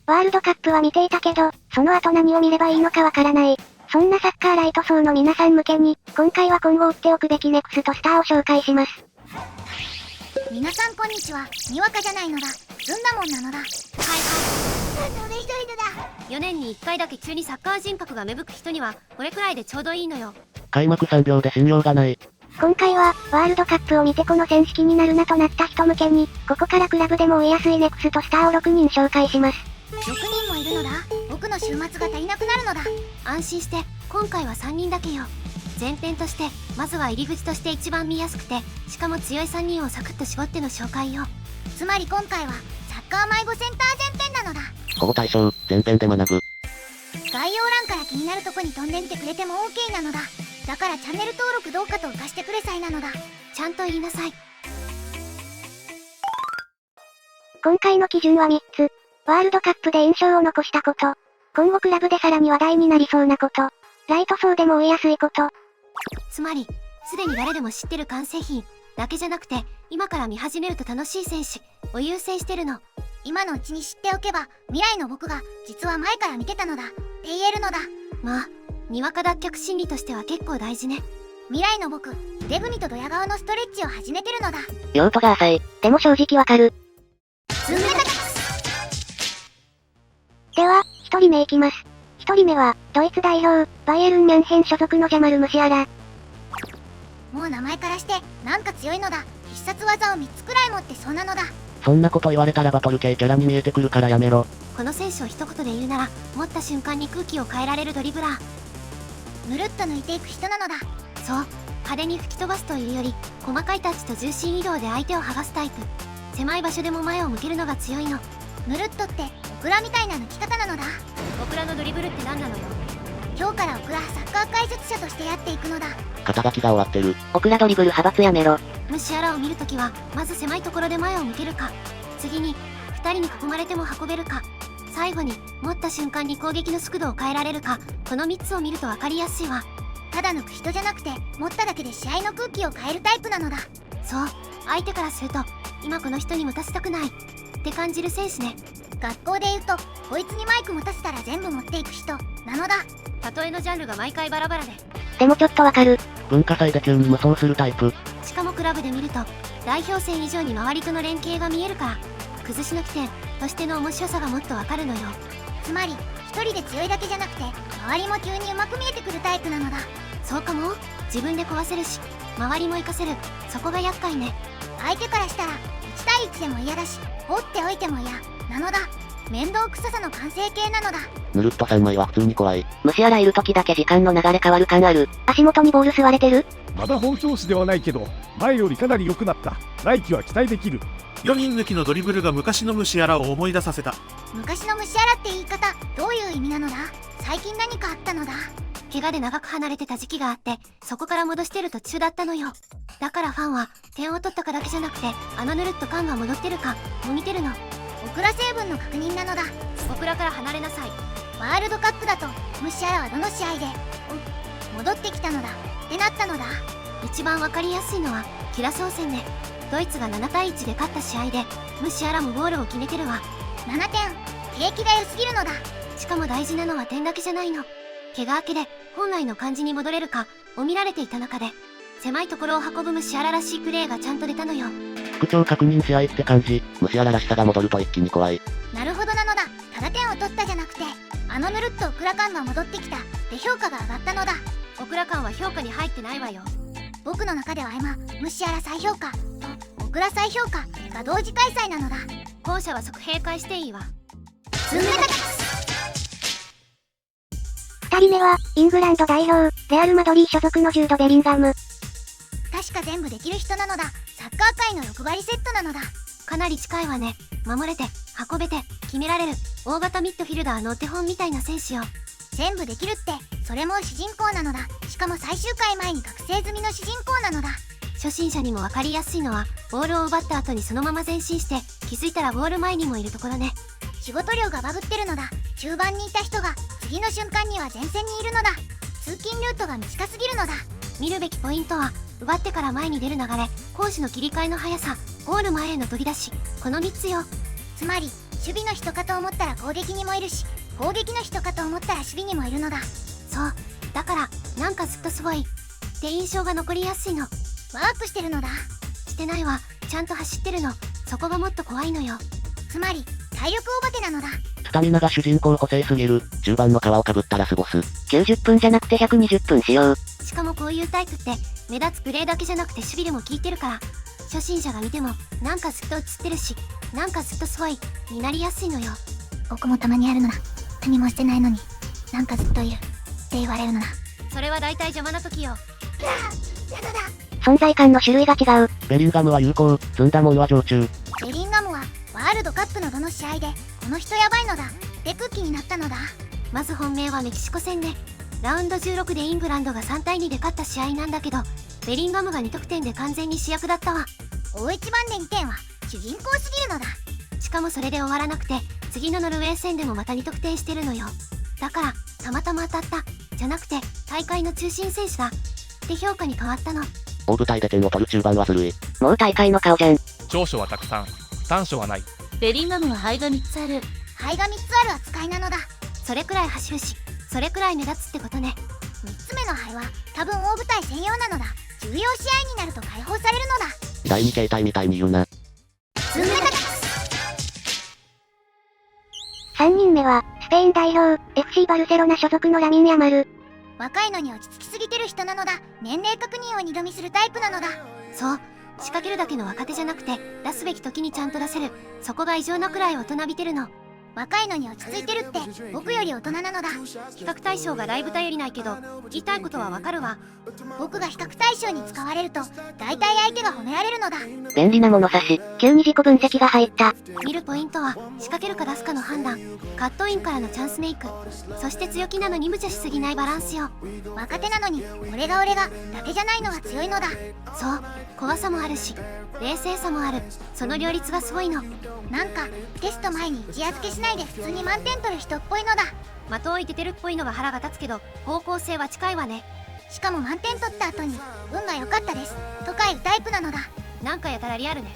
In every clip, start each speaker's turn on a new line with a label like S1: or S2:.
S1: ワールドカップは見ていたけど、その後何を見ればいいのかわからない。そんなサッカーライト層の皆さん向けに、今回は今後追っておくべきネクストスターを紹介します。
S2: 皆さんこんにちは。にわかじゃないのだ。ずんだもんなのだ。はいはい。それひどいのだ。
S3: 4年に1回だけ急にサッカー人格が芽吹く人には、これくらいでちょうどいいのよ。
S4: 開幕3秒で信用がない。
S1: 今回は、ワールドカップを見てこの選手気になるなとなった人向けに、ここからクラブでも追いやすいネクストスターを6人紹介します。
S2: 6人もいるのだ。僕の週末が足りなくなるのだ。
S3: 安心して、今回は3人だけよ。前編として、まずは入り口として一番見やすくて、しかも強い3人をサクッと絞っての紹介よ。
S2: つまり今回は、サッカー迷子センター前編なのだ。
S4: 保護対象、前編で学ぶ。
S2: 概要欄から気になるとこに飛んでみてくれても OK なのだ。だからチャンネル登録どうかと貸してくれさいなのだ。
S3: ちゃんと言いなさい。
S1: 今回の基準は3つ。ワールドカップで印象を残したこと。今後クラブでさらに話題になりそうなこと。ライト層でも追いやすいこと。
S3: つまり、すでに誰でも知ってる完成品だけじゃなくて、今から見始めると楽しい選手を優先してるの。
S2: 今のうちに知っておけば、未来の僕が実は前から見てたのだって言えるのだ。
S3: まあ、にわか脱却心理としては結構大事ね。
S2: 未来の僕、腕組みとドヤ顔のストレッチを始めてるのだ。
S1: 用途が浅い。でも正直わかる。
S2: ズンメタ
S1: では、1人目いきます。1人目は、ドイツ代表、バイエルン・ミュンヘン所属のジャマル・ムシアラ。
S2: もう名前からして、なんか強いのだ。必殺技を3つくらい持ってそうなのだ。
S4: そんなこと言われたらバトル系キャラに見えてくるからやめろ。
S3: この選手を一言で言うなら、持った瞬間に空気を変えられるドリブラー。
S2: ぬるっと抜いていく人なのだ。
S3: そう、派手に吹き飛ばすというより、細かいタッチと重心移動で相手を剥がすタイプ。狭い場所でも前を向けるのが強いの。
S2: ぬるっとって、オクラみたいな抜き方なのだ。
S3: オクラのドリブルって何なのよ。
S2: 今日からオクラサッカー解説者としてやっていくのだ。
S4: 肩書きが終わってる。
S1: オクラドリブル派閥やめろ。
S3: ムシアラを見るときは、まず狭いところで前を向けるか。次に、2人に囲まれても運べるか。最後に、持った瞬間に攻撃の速度を変えられるか。この3つを見ると分かりやすいわ。
S2: ただ抜く人じゃなくて、持っただけで試合の空気を変えるタイプなのだ。
S3: そう、相手からすると、今この人に持たせたくないって感じる選手ね。
S2: 学校で言うと、こいつにマイク持たせたら全部持っていく人なのだ。
S3: 例えのジャンルが毎回バラバラで。
S1: でもちょっとわかる。
S4: 文化祭で急に無双するタイプ。
S3: しかもクラブで見ると、代表戦以上に周りとの連携が見えるから、崩しの起点としての面白さがもっとわかるのよ。
S2: つまり、一人で強いだけじゃなくて、周りも急にうまく見えてくるタイプなのだ。
S3: そうかも。自分で壊せるし、周りも活かせる。そこが厄介ね。
S2: 相手からしたら、1対1でも嫌だし、放っておいても嫌なのだ。面倒くささの完成形なのだ。
S4: ぬるっと3枚は普通に怖い。
S1: ムシアラいる時だけ時間の流れ変わる感ある。足元にボール吸われてる？
S5: まだ本調子ではないけど、前よりかなり良くなった。来季は期待できる。
S6: 4人抜きのドリブルが昔のムシアラを思い出させた。
S2: 昔のムシアラって言い方、どういう意味なのだ？最近何かあったのだ？
S3: 怪我で長く離れてた時期があって、そこから戻してる途中だったのよ。だからファンは、点を取ったかだけじゃなくて、あのぬるっと感が戻ってるか、も見てるの。
S2: オクラ成分の確認なのだ。
S3: オクラから離れなさい。
S2: ワールドカップだと、ムシアラはどの試合で、戻ってきたのだってなったのだ。
S3: 一番わかりやすいのは、キラソー戦ね。ドイツが7対1で勝った試合で、ムシアラもゴールを決めてるわ。
S2: 7点、景気が良すぎるのだ。
S3: しかも大事なのは点だけじゃないの。怪我明けで、本来の感じに戻れるか、を見られていた中で、狭いところを運ぶムシアラらしいプレーがちゃんと出たのよ。
S4: 復調確認試合って感じ。ムシアラらしさが戻ると一気に怖い。
S2: なるほどなのだ。ただ点を取ったじゃなくて、あのぬるっとオクラ感が戻ってきたで評価が上がったのだ。
S3: オクラ感は評価に入ってないわよ。
S2: 僕の中では今、ムシアラ再評価とオクラ再評価が同時開催なのだ。
S3: 後者は即閉会していいわ。
S2: ズンメタ
S1: 2人目は、イングランド代表、レアル・マドリー所属のジュード・ベリンガム。
S2: 確か全部できる人なのだ。サッカー界の欲張りセットなのだ。
S3: かなり近いわね。守れて、運べて、決められる、大型ミッドフィルダーのお手本みたいな選手よ。
S2: 全部できるって、それも主人公なのだ。しかも最終回前に覚醒済みの主人公なのだ。
S3: 初心者にも分かりやすいのは、ボールを奪った後にそのまま前進して、気づいたらゴール前にもいるところね。
S2: 仕事量がバグってるのだ。中盤にいた人が、次の瞬間には前線にいるのだ。通勤ルートが短すぎるのだ。
S3: 見るべきポイントは、奪ってから前に出る流れ、攻守の切り替えの速さ、ゴール前への飛び出し、この3つよ。
S2: つまり、守備の人かと思ったら攻撃にもいるし、攻撃の人かと思ったら守備にもいるのだ。
S3: そうだからなんかずっとすごいって印象が残りやすいの。
S2: ワープしてるのだ。
S3: してないわ、ちゃんと走ってるの。そこがもっと怖いのよ。
S2: つまり体力おばてなのだ。
S4: スタミナが主人公補正すぎる。中盤の皮をかぶったラスボス。
S1: 90分じゃなくて120分しよう。
S3: しかもこういうタイプって目立つプレーだけじゃなくて守備でも効いてるから、初心者が見てもなんかずっと映ってるし、なんかずっとすごいになりやすいのよ。
S2: 僕もたまにあるのだ。何もしてないのになんかずっといるって言われるのだ。
S3: それは大体邪魔な時よ。
S2: やだだ。
S1: 存在感の種類が違う。
S4: ベリンガムは有効、積んだもんは常駐。
S2: ベリンガムはワールドカップのどの試合でこの人やばいのだって空気になったのだ。
S3: まず本命はメキシコ戦ね。ラウンド16でイングランドが3対2で勝った試合なんだけど、ベリンガムが2得点で完全に主役だったわ。
S2: 大一番で2点は主人公すぎるのだ。
S3: しかもそれで終わらなくて、次のノルウェー戦でもまた2得点してるのよ。だからたまたま当たったじゃなくて大会の中心選手だって評価に変わったの。
S4: 大舞台で点を取る中盤はずるい。
S1: もう大会の顔じゃん。
S5: 長所はたくさん、短所はない。
S7: ベリンガムは肺が3つある。
S2: 肺が3つある扱いなのだ。
S3: それくらい走るし、それくらい目立つってことね。
S2: 3つ目の肺は多分大舞台専用なのだ。重要試合になると解放されるのだ。
S4: 第2形態みたいに言うな。
S2: ツンメタ
S1: 3人目は、スペイン代表、FC バルセロナ所属のラミン・ヤマル。
S2: 若いのに落ち着きすぎてる人なのだ。年齢確認を2度見するタイプなのだ。
S3: そう、仕掛けるだけの若手じゃなくて出すべき時にちゃんと出せる。そこが異常なくらい大人びてるの。
S2: 若いのに落ち着いてるって僕より大人なのだ。
S3: 比較対象がだいぶ頼りないけど、言いたいことはわかるわ。
S2: 僕が比較対象に使われると大体相手が褒められるのだ。
S1: 便利な物差し。急に自己分析が入った。
S3: 見るポイントは仕掛けるか出すかの判断、カットインからのチャンスメイク、そして強気なのに無茶しすぎないバランスよ。
S2: 若手なのに俺がだけじゃないのが強いのだ。
S3: そう、怖さもあるし冷静さもある。その両立がすごいの。
S2: なんかテスト前に一夜漬けしないで普通に満点取る人っぽいのだ。
S3: 的を置いててるっぽいのが腹が立つけど、方向性は近いわね。
S2: しかも満点取った後に運が良かったですとかいうタイプなのだ。
S3: なんかやたらリアルね。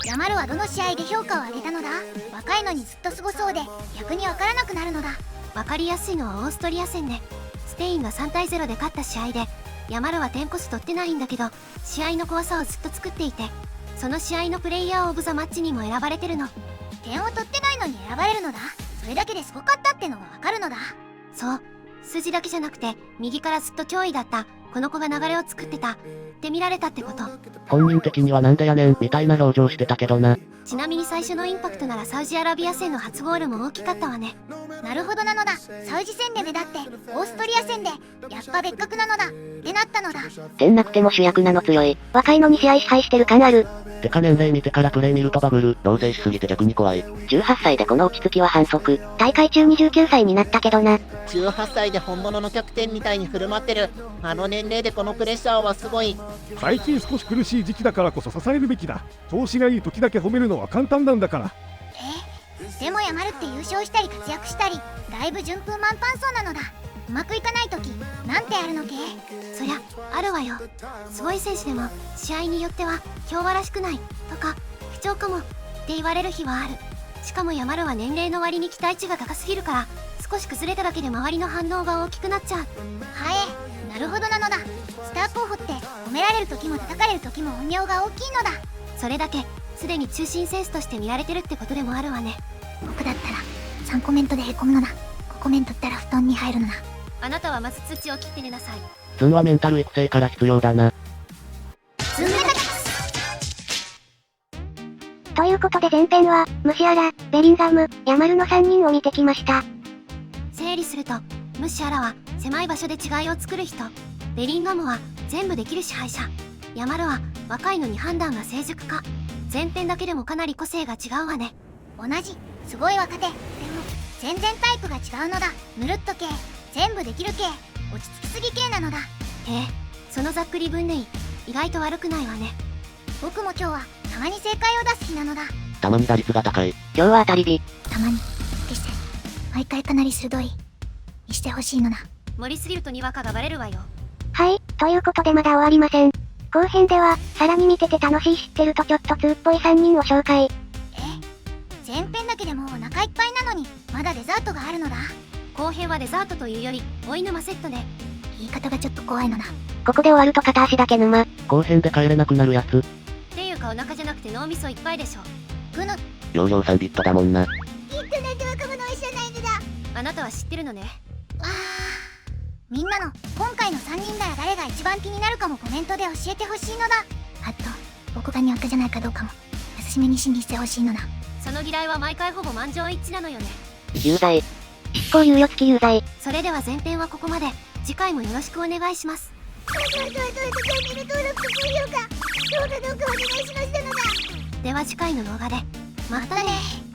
S2: ヤマルはどの試合で評価を上げたのだ。若いのにずっとすごそうで逆にわからなくなるのだ。
S3: わかりやすいのはオーストリア戦ね。スペインが3対0で勝った試合で、ヤマルは点こそ取ってないんだけど、試合の怖さをずっと作っていて、その試合のプレイヤーオブザマッチにも選ばれてるの。
S2: 点を取ってないのに選ばれるのだ。それだけですごかったってのがわかるのだ。
S3: そう、数字だけじゃなくて右からずっと脅威だった、この子が流れを作ってたって見られたってこと。
S4: 本人的にはなんでやねんみたいな表情してたけどな。
S3: ちなみに最初のインパクトならサウジアラビア戦の初ゴールも大きかったわね。
S2: なるほどなのだ。サウジ戦で目立ってオーストリア戦でやっぱ別格なのだってなったのだ。
S1: 点なくても主役なの強い。若いのに試合支配してる感ある。
S4: てか年齢見てからプレイ見るとバブル、同棲しすぎて逆に怖い。
S1: 18歳でこの落ち着きは反則。大会中に19歳になったけどな。
S8: 18歳で本物のキャプテンみたいに振る舞ってる。あの年齢でこのプレッシャーはすごい。
S5: 最近少し苦しい時期だからこそ支えるべきだ。調子がいい時だけ褒めるのは簡単なんだから。
S2: でもヤマルって優勝したり活躍したりだいぶ順風満帆そうなのだ。うまくいかない時なんてあるのけ。
S3: そりゃあるわよ。すごい選手でも試合によっては評判らしくないとか不調かもって言われる日はある。しかもヤマルは年齢の割に期待値が高すぎるから、少し崩れただけで周りの反応が大きくなっちゃう。
S2: はえ、なるほどなのだ。スター候補って褒められる時も叩かれる時も音量が大きいのだ。
S3: それだけすでに中心選手として見られてるってことでもあるわね。
S2: 僕だったら3コメントでへこむのだ。5コメントったら布団に入るのだ。
S3: あなたはまず通知を切って寝なさい。
S4: ツンはメンタル育成から必要だな。
S2: ツンメタ
S1: ということで前編は、ムシアラ、ベリンガム、ヤマルの3人を見てきました。
S3: 整理すると、ムシアラは狭い場所で違いを作る人、ベリンガムは全部できる支配者、ヤマルは若いのに判断が成熟か。前編だけでもかなり個性が違うわね。
S2: 同じすごい若手でも全然タイプが違うのだ。ぬるっと系、全部できる系、落ち着きすぎ系なのだ。
S3: へえ、そのざっくり分類意外と悪くないわね。
S2: 僕も今日はたまに正解を出す日なのだ。
S4: たまに打率が高い。
S1: 今日は当たり日。
S2: たまに決して毎回かなり鋭いにしてほしいのだ。
S3: 盛りすぎるとにわかがバレるわよ。
S1: はい、ということでまだ終わりません。後編では、さらに見てて楽しい知ってるとちょっと通っぽい3人を紹介。
S2: 前編だけでもお腹いっぱいなのにまだデザートがあるのだ。
S3: 後編はデザートというよりお犬間セットで。
S2: 言い方がちょっと怖いのだ。
S1: ここで終わると片足だけ沼。
S4: 後編で帰れなくなるやつ。
S3: っていうかお腹じゃなくて脳みそいっぱいでしょ。
S2: ぐぬ。
S4: 容量3ビットだもんな。
S2: インターネットは株の一緒ないのだ。
S3: あなたは知ってるのね。
S2: みんなの今回の3人なら誰が一番気になるかもコメントで教えてほしいのだ。あと僕がにわかじゃないかどうかも優しめに審議してほしいのだ。
S3: その嫌いは毎回ほぼ満場一致なのよね。
S1: 有罪。執行猶予付き有罪。
S3: それでは前編はここまで。次回もよろしくお願いします。
S2: チャンネル登録と高評価、どうかお願いしましたのだ。
S3: では次回の動画で
S2: またね。